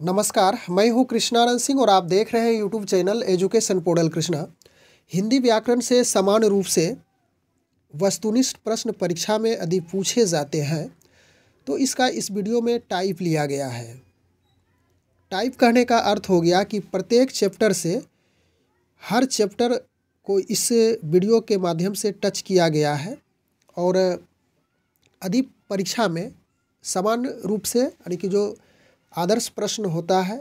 नमस्कार, मैं हूं कृष्णानंद सिंह और आप देख रहे हैं YouTube channel education portal Krishna. Hindi व्याकरण से समान रूप से वस्तुनिष्ठ प्रश्न परीक्षा में यदि पूछे जाते हैं तो इसका इस वीडियो में टाइप लिया गया है। टाइप कहने का अर्थ हो गया कि प्रत्येक चैप्टर से हर चैप्टर को इस वीडियो के माध्यम से टच किया गया है और यदि परीक्षा में समान रूप से यानी कि जो आदर्श प्रश्न होता है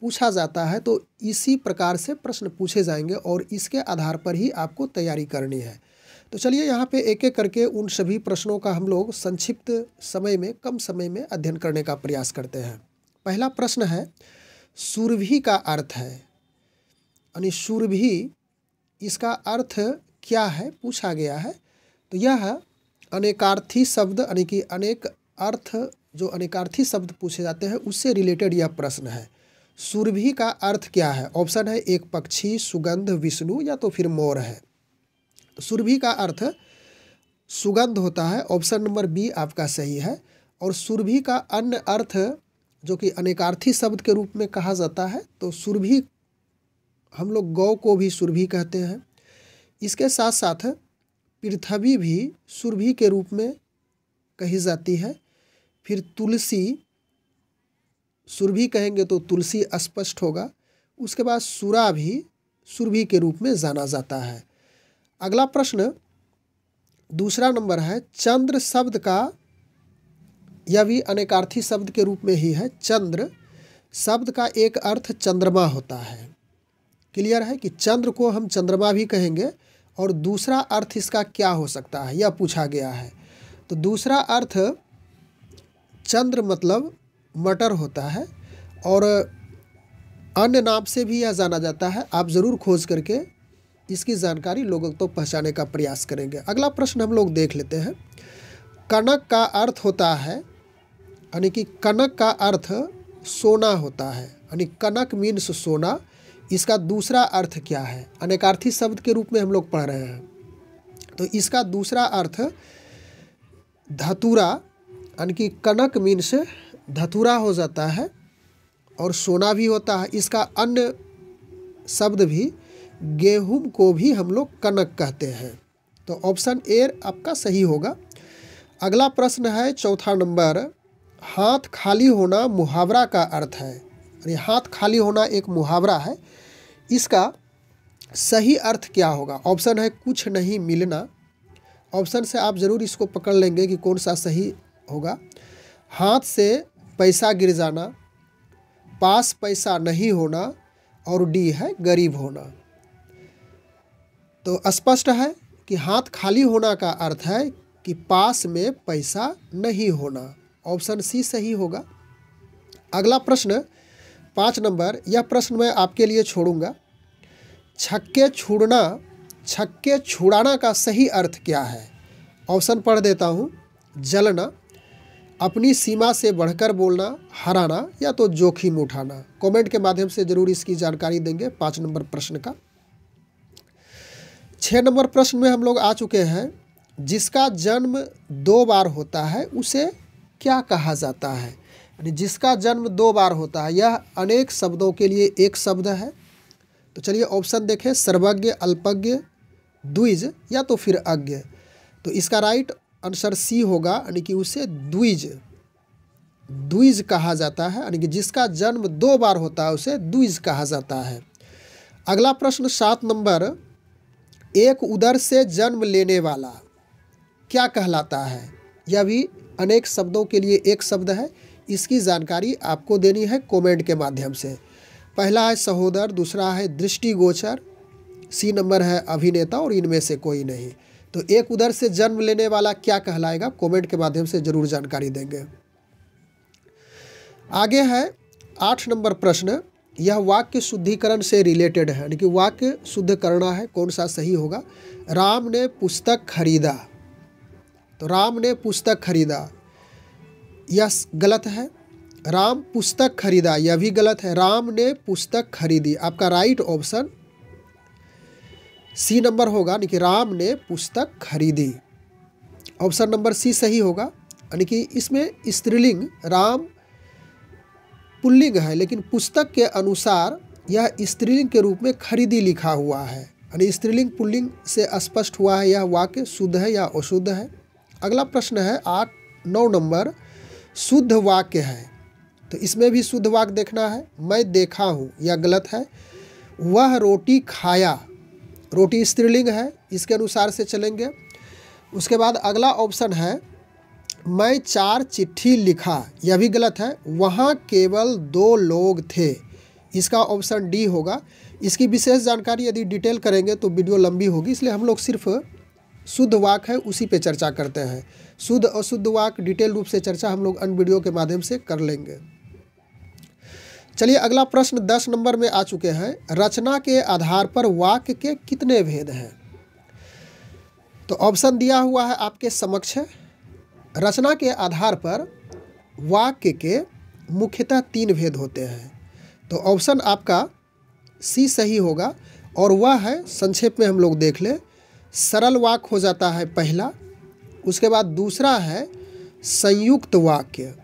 पूछा जाता है तो इसी प्रकार से प्रश्न पूछे जाएंगे और इसके आधार पर ही आपको तैयारी करनी है। तो चलिए यहाँ पे एक एक करके उन सभी प्रश्नों का हम लोग संक्षिप्त समय में कम समय में अध्ययन करने का प्रयास करते हैं। पहला प्रश्न है, सुरभि का अर्थ है, यानी सुरभि इसका अर्थ क्या है पूछा गया है। तो यह अनेकार्थी शब्द यानी कि अनेक अर्थ जो अनेकार्थी शब्द पूछे जाते हैं उससे रिलेटेड यह प्रश्न है। सुरभि का अर्थ क्या है? ऑप्शन है एक पक्षी, सुगंध, विष्णु या तो फिर मोर है। तो सुरभि का अर्थ सुगंध होता है, ऑप्शन नंबर बी आपका सही है। और सुरभि का अन्य अर्थ जो कि अनेकार्थी शब्द के रूप में कहा जाता है तो सुरभि हम लोग गौ को भी सुरभि कहते हैं। इसके साथ साथ पृथ्वी भी सुरभि के रूप में कही जाती है। फिर तुलसी, सुरभि कहेंगे तो तुलसी स्पष्ट होगा। उसके बाद सुरा भी सुरभि के रूप में जाना जाता है। अगला प्रश्न दूसरा नंबर है, चंद्र शब्द का, यह भी अनेकार्थी शब्द के रूप में ही है। चंद्र शब्द का एक अर्थ चंद्रमा होता है। क्लियर है कि चंद्र को हम चंद्रमा भी कहेंगे और दूसरा अर्थ इसका क्या हो सकता है यह पूछा गया है। तो दूसरा अर्थ चंद्र मतलब मटर होता है और अन्य नाम से भी यह जाना जाता है। आप ज़रूर खोज करके इसकी जानकारी लोगों को पहुंचाने का प्रयास करेंगे। अगला प्रश्न हम लोग देख लेते हैं। कनक का अर्थ होता है, यानी कि कनक का अर्थ सोना होता है, यानी कनक मीन्स सोना। इसका दूसरा अर्थ क्या है? अनेकार्थी शब्द के रूप में हम लोग पढ़ रहे हैं तो इसका दूसरा अर्थ धतूरा, यानी कि कनक मीन्स धतूरा हो जाता है और सोना भी होता है। इसका अन्य शब्द भी गेहूं को भी हम लोग कनक कहते हैं। तो ऑप्शन ए आपका सही होगा। अगला प्रश्न है चौथा नंबर, हाथ खाली होना मुहावरा का अर्थ है। यानी हाथ खाली होना एक मुहावरा है, इसका सही अर्थ क्या होगा? ऑप्शन है कुछ नहीं मिलना। ऑप्शन से आप ज़रूर इसको पकड़ लेंगे कि कौन सा सही होगा। हाथ से पैसा गिर जाना, पास पैसा नहीं होना और डी है गरीब होना। तो स्पष्ट है कि हाथ खाली होना का अर्थ है कि पास में पैसा नहीं होना। ऑप्शन सी सही होगा। अगला प्रश्न 5 नंबर, यह प्रश्न मैं आपके लिए छोड़ूंगा। छक्के छुड़ाना का सही अर्थ क्या है? ऑप्शन पढ़ देता हूँ। जलना, अपनी सीमा से बढ़कर बोलना, हराना या तो जोखिम उठाना। कमेंट के माध्यम से जरूर इसकी जानकारी देंगे 5 नंबर प्रश्न का। 6 नंबर प्रश्न में हम लोग आ चुके हैं। जिसका जन्म 2 बार होता है उसे क्या कहा जाता है? यानी जिसका जन्म 2 बार होता है, यह अनेक शब्दों के लिए एक शब्द है। तो चलिए ऑप्शन देखें, सर्वज्ञ, अल्पज्ञ, द्विज या तो फिर अज्ञ। तो इसका राइट आंसर सी होगा, यानी कि उसे द्विज कहा जाता है। यानी कि जिसका जन्म 2 बार होता है उसे द्विज कहा जाता है। अगला प्रश्न 7 नंबर, एक उदर से जन्म लेने वाला क्या कहलाता है? यह भी अनेक शब्दों के लिए एक शब्द है। इसकी जानकारी आपको देनी है कमेंट के माध्यम से। पहला है सहोदर, दूसरा है दृष्टिगोचर, सी नंबर है अभिनेता और इनमें से कोई नहीं। तो एक उदर से जन्म लेने वाला क्या कहलाएगा? कमेंट के माध्यम से जरूर जानकारी देंगे। आगे है 8 नंबर प्रश्न, यह वाक्य शुद्धिकरण से रिलेटेड है, यानी कि वाक्य शुद्ध करना है, कौन सा सही होगा? राम ने पुस्तक खरीदा। तो राम ने पुस्तक खरीदा यह गलत है। राम पुस्तक खरीदा यह भी गलत है। राम ने पुस्तक खरीदी, आपका राइट ऑप्शन सी नंबर होगा, यानी कि राम ने पुस्तक खरीदी। ऑप्शन नंबर सी सही होगा, यानी कि इसमें स्त्रीलिंग राम पुल्लिंग है, लेकिन पुस्तक के अनुसार यह स्त्रीलिंग के रूप में खरीदी लिखा हुआ है, यानी स्त्रीलिंग पुल्लिंग से स्पष्ट हुआ है यह वाक्य शुद्ध है या अशुद्ध है। अगला प्रश्न है 8-9 नंबर, शुद्ध वाक्य है, तो इसमें भी शुद्ध वाक्य देखना है। मैं देखा हूँ, यह गलत है। वह रोटी खाया, रोटी स्त्रीलिंग है, इसके अनुसार से चलेंगे। उसके बाद अगला ऑप्शन है मैं 4 चिट्ठी लिखा, यह भी गलत है। वहाँ केवल 2 लोग थे, इसका ऑप्शन डी होगा। इसकी विशेष जानकारी यदि डिटेल करेंगे तो वीडियो लंबी होगी, इसलिए हम लोग सिर्फ शुद्ध वाक्य है उसी पे चर्चा करते हैं। शुद्ध अशुद्ध वाक्य डिटेल रूप से चर्चा हम लोग अन्य वीडियो के माध्यम से कर लेंगे। चलिए अगला प्रश्न 10 नंबर में आ चुके हैं। रचना के आधार पर वाक्य के कितने भेद हैं? तो ऑप्शन दिया हुआ है आपके समक्ष है। रचना के आधार पर वाक्य के मुख्यतः 3 भेद होते हैं, तो ऑप्शन आपका सी सही होगा। और वह है, संक्षेप में हम लोग देख लें, सरल वाक्य हो जाता है पहला, उसके बाद दूसरा है संयुक्त वाक्य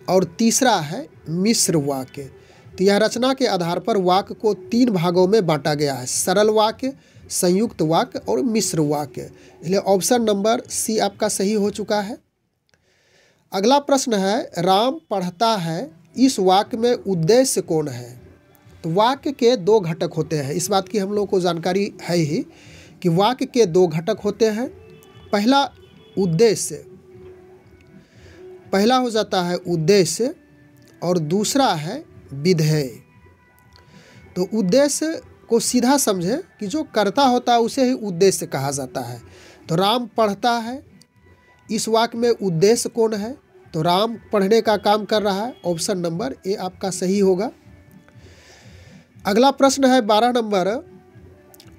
और तीसरा है मिश्र वाक्य। तो यह रचना के आधार पर वाक्य को 3 भागों में बांटा गया है, सरल वाक्य, संयुक्त वाक्य और मिश्र वाक्य। इसलिए ऑप्शन नंबर सी आपका सही हो चुका है। अगला प्रश्न है राम पढ़ता है, इस वाक्य में उद्देश्य कौन है? तो वाक्य के 2 घटक होते हैं, इस बात की हम लोगों को जानकारी है ही कि वाक्य के 2 घटक होते हैं। पहला उद्देश्य, पहला हो जाता है उद्देश्य और दूसरा है विधेय। तो उद्देश्य को सीधा समझे कि जो कर्ता होता है उसे ही उद्देश्य कहा जाता है। तो राम पढ़ता है, इस वाक्य में उद्देश्य कौन है? तो राम पढ़ने का काम कर रहा है, ऑप्शन नंबर ए आपका सही होगा। अगला प्रश्न है 12 नंबर,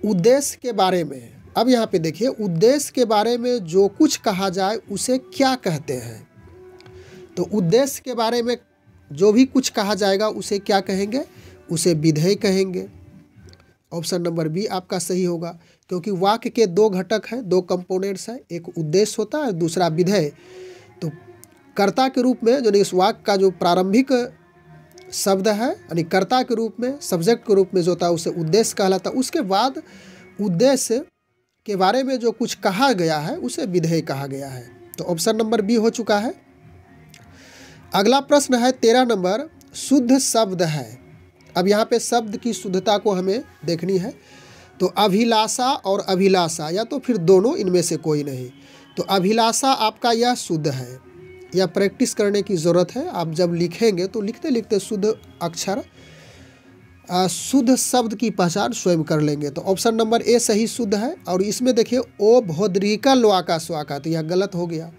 उद्देश्य के बारे में। अब यहाँ पे देखिए, उद्देश्य के बारे में जो कुछ कहा जाए उसे क्या कहते हैं? तो उद्देश्य के बारे में जो भी कुछ कहा जाएगा उसे क्या कहेंगे? उसे विधेय कहेंगे। ऑप्शन नंबर बी आपका सही होगा, क्योंकि वाक्य के 2 घटक हैं, 2 कंपोनेंट्स हैं, एक उद्देश्य होता है, दूसरा विधेय। तो कर्ता के रूप में जो इस वाक्य का जो प्रारंभिक शब्द है, यानी कर्ता के रूप में, सब्जेक्ट के रूप में जो होता है उसे उद्देश्य कहलाता है। उसके बाद उद्देश्य के बारे में जो कुछ कहा गया है उसे विधेय कहा गया है। तो ऑप्शन नंबर बी हो चुका है। अगला प्रश्न है 13 नंबर, शुद्ध शब्द है। अब यहाँ पे शब्द की शुद्धता को हमें देखनी है। तो अभिलाषा और अभिलाषा, या तो फिर दोनों, इनमें से कोई नहीं। तो अभिलाषा आपका यह शुद्ध है, यह प्रैक्टिस करने की ज़रूरत है। आप जब लिखेंगे तो लिखते लिखते शुद्ध अक्षर, शुद्ध शब्द की पहचान स्वयं कर लेंगे। तो ऑप्शन नंबर ए सही शुद्ध है। और इसमें देखिए ओ भौद्रिका लोआका स्वाका, तो यह गलत हो गया।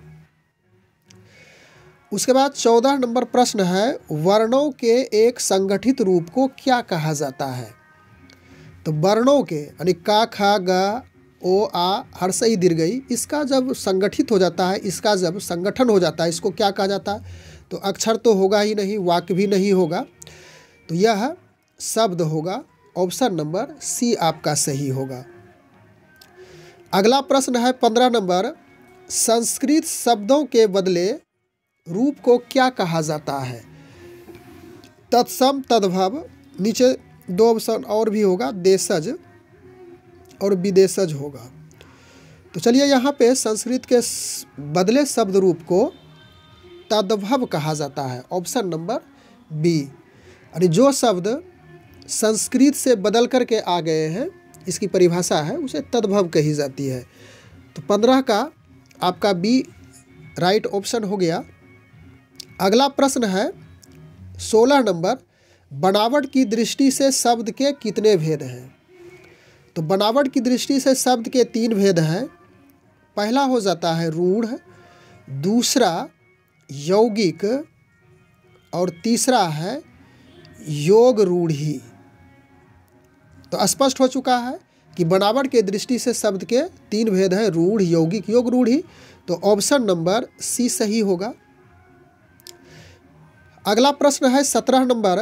उसके बाद 14 नंबर प्रश्न है, वर्णों के एक संगठित रूप को क्या कहा जाता है? तो वर्णों के, यानी का, खा, गा, ओ, आ, हर्षई, दीर्घई, इसका जब संगठित हो जाता है, इसका जब संगठन हो जाता है, इसको क्या कहा जाता है? तो अक्षर तो होगा ही नहीं, वाक्य भी नहीं होगा, तो यह शब्द होगा। ऑप्शन नंबर सी आपका सही होगा। अगला प्रश्न है 15 नंबर, संस्कृत शब्दों के बदले रूप को क्या कहा जाता है? तत्सम, तद्भव, नीचे 2 ऑप्शन और भी होगा, देशज और विदेशज होगा। तो चलिए यहाँ पे संस्कृत के बदले शब्द रूप को तद्भव कहा जाता है, ऑप्शन नंबर बी। यानी जो शब्द संस्कृत से बदल करके आ गए हैं, इसकी परिभाषा है, उसे तद्भव कही जाती है। तो 15 का आपका बी राइट ऑप्शन हो गया। अगला प्रश्न है 16 नंबर, बनावट की दृष्टि से शब्द के कितने भेद हैं? तो बनावट की दृष्टि से शब्द के 3 भेद हैं। पहला हो जाता है रूढ़, दूसरा यौगिक और तीसरा है योग रूढ़ी। तो स्पष्ट हो चुका है कि बनावट के दृष्टि से शब्द के 3 भेद हैं, रूढ़, यौगिक, योग रूढ़ी। तो ऑप्शन नंबर सी सही होगा। अगला प्रश्न है 17 नंबर,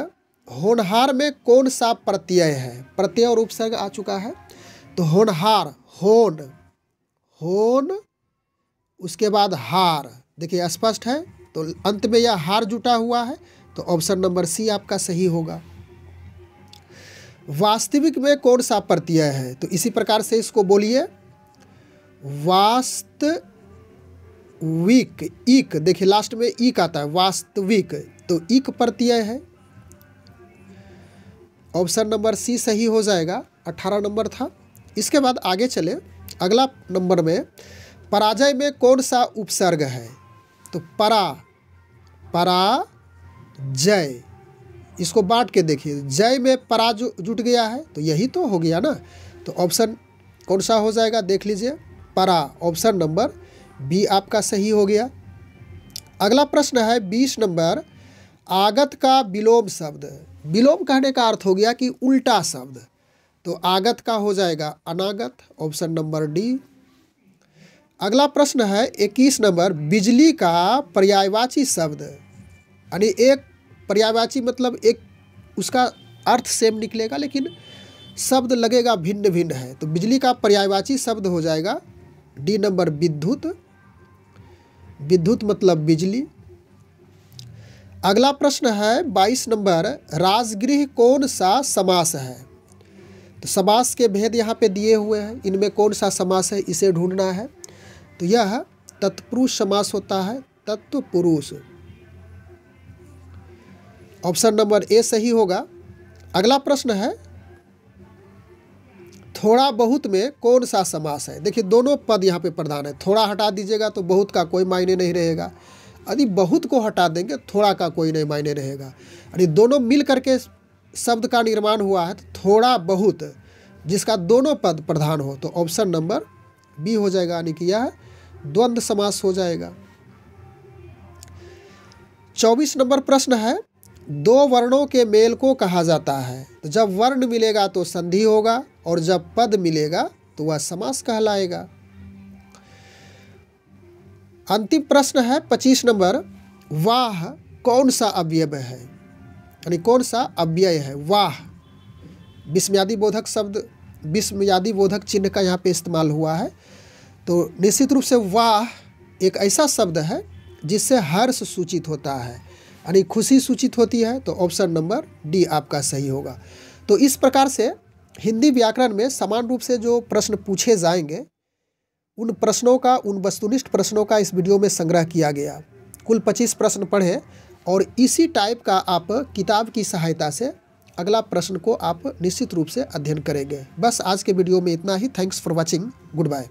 होनहार में कौन सा प्रत्यय है? प्रत्यय और उपसर्ग आ चुका है। तो होनहार, होन, होन, उसके बाद हार, देखिए स्पष्ट है, तो अंत में यह हार जुटा हुआ है, तो ऑप्शन नंबर सी आपका सही होगा। वास्तविक में कौन सा प्रत्यय है? तो इसी प्रकार से इसको बोलिए, वास्तविक। इक, देखिए लास्ट में इक आता है, वास्तविक, तो इक प्रत्यय है। ऑप्शन नंबर सी सही हो जाएगा। 18 नंबर था। इसके बाद आगे चले, अगला नंबर में पराजय में कौन सा उपसर्ग है? तो पराजय, इसको बांट के देखिए, जय में परा जुट गया है तो यही तो हो गया ना। तो ऑप्शन कौन सा हो जाएगा देख लीजिए, परा। ऑप्शन नंबर बी आपका सही हो गया। अगला प्रश्न है 20 नंबर, आगत का विलोम शब्द। विलोम कहने का अर्थ हो गया कि उल्टा शब्द, तो आगत का हो जाएगा अनागत। Option number D. अगला प्रश्न है 21 नंबर, बिजली का पर्यायवाची शब्द, यानी एक पर्यायवाची मतलब एक उसका अर्थ सेम निकलेगा लेकिन शब्द लगेगा भिन्न भिन्न है, तो बिजली का पर्यायवाची शब्द हो जाएगा डी नंबर, विद्युत। विद्युत मतलब बिजली। अगला प्रश्न है 22 नंबर, राजगृह कौन सा समास है? तो समास के भेद यहाँ पे दिए हुए हैं, इनमें कौन सा समास है इसे ढूंढना है। तो यह तत्पुरुष समास होता है, तत्पुरुष। ऑप्शन नंबर ए सही होगा। अगला प्रश्न है थोड़ा बहुत में कौन सा समास है? देखिए दोनों पद यहाँ पे प्रधान है, थोड़ा हटा दीजिएगा तो बहुत का कोई मायने नहीं रहेगा, यदि बहुत को हटा देंगे थोड़ा का कोई नहीं मायने रहेगा, यानी दोनों मिल करके शब्द का निर्माण हुआ है, तो थोड़ा बहुत जिसका दोनों पद प्रधान हो, तो ऑप्शन नंबर बी हो जाएगा, यानी कि यह द्वंद्व समास हो जाएगा। 24 नंबर प्रश्न है, दो वर्णों के मेल को कहा जाता है? तो जब वर्ण मिलेगा तो संधि होगा और जब पद मिलेगा तो वह समास कहलाएगा। अंतिम प्रश्न है 25 नंबर, वाह कौन सा अवयव है? यानी कौन सा अव्यय है? वाह विस्मयादि बोधक शब्द, विस्मयादि बोधक चिन्ह का यहाँ पे इस्तेमाल हुआ है, तो निश्चित रूप से वाह एक ऐसा शब्द है जिससे हर्ष सूचित होता है, यानी खुशी सूचित होती है, तो ऑप्शन नंबर डी आपका सही होगा। तो इस प्रकार से हिंदी व्याकरण में समान रूप से जो प्रश्न पूछे जाएंगे उन प्रश्नों का, उन वस्तुनिष्ठ प्रश्नों का इस वीडियो में संग्रह किया गया। कुल 25 प्रश्न पढ़े और इसी टाइप का आप किताब की सहायता से अगला प्रश्न को आप निश्चित रूप से अध्ययन करेंगे। बस आज के वीडियो में इतना ही। Thanks for watching. Good bye.